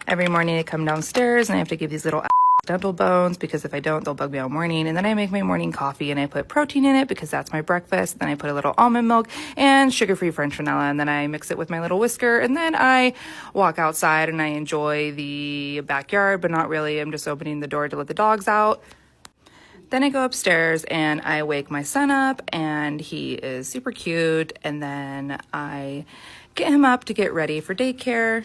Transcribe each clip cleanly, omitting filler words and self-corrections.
Every morning I come downstairs and I have to give these little dental bones because if I don't, they'll bug me all morning. And then I make my morning coffee and I put protein in it because that's my breakfast. Then I put a little almond milk and sugar-free French vanilla, and then I mix it with my little whisker, and then I walk outside and I enjoy the backyard, but not really. I'm just opening the door to let the dogs out. Then I go upstairs and I wake my son up, and he is super cute, and then I get him up to get ready for daycare.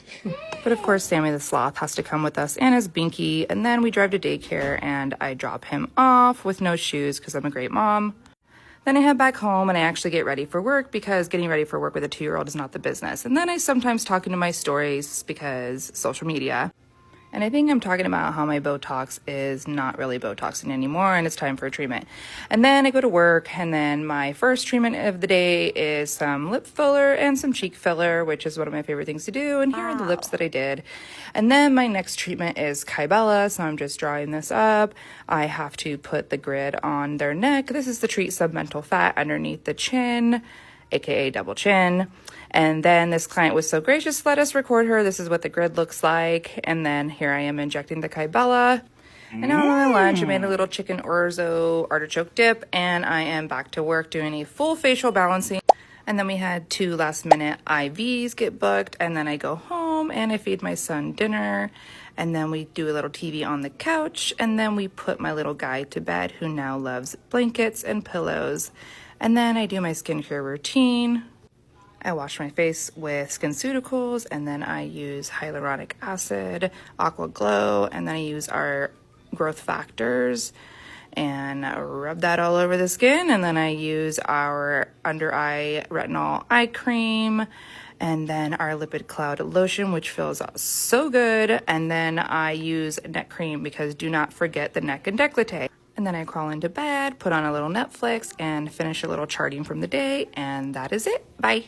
But of course, Sammy the sloth has to come with us and his binky, and then we drive to daycare and I drop him off with no shoes because I'm a great mom. Then I head back home and I actually get ready for work because getting ready for work with a 2-year-old is not the business. And then I sometimes talk into my stories because social media. And I think I'm talking about how my Botox is not really Botoxing anymore and it's time for a treatment. And then I go to work, and then my first treatment of the day is some lip filler and some cheek filler, which is one of my favorite things to do. And here are the lips that I did. And then my next treatment is Kybella, so I'm just drawing this up. I have to put the grid on their neck. This is to treat submental fat underneath the chin, aka double chin. And then this client was so gracious to let us record her. This is what the grid looks like. And then here I am injecting the Kybella. And now on my lunch, I made a little chicken orzo artichoke dip, and I am back to work doing a full facial balancing. And then we had 2 last-minute IVs get booked, and then I go home and I feed my son dinner, and then we do a little TV on the couch, and then we put my little guy to bed who now loves blankets and pillows. And then I do my skincare routine. I wash my face with SkinCeuticals, and then I use hyaluronic acid, Aqua Glow, and then I use our growth factors and rub that all over the skin. And then I use our under eye retinol eye cream, and then our lipid cloud lotion, which feels so good. And then I use neck cream because do not forget the neck and décolleté. And then I crawl into bed, put on a little Netflix, and finish a little charting from the day, and that is it. Bye.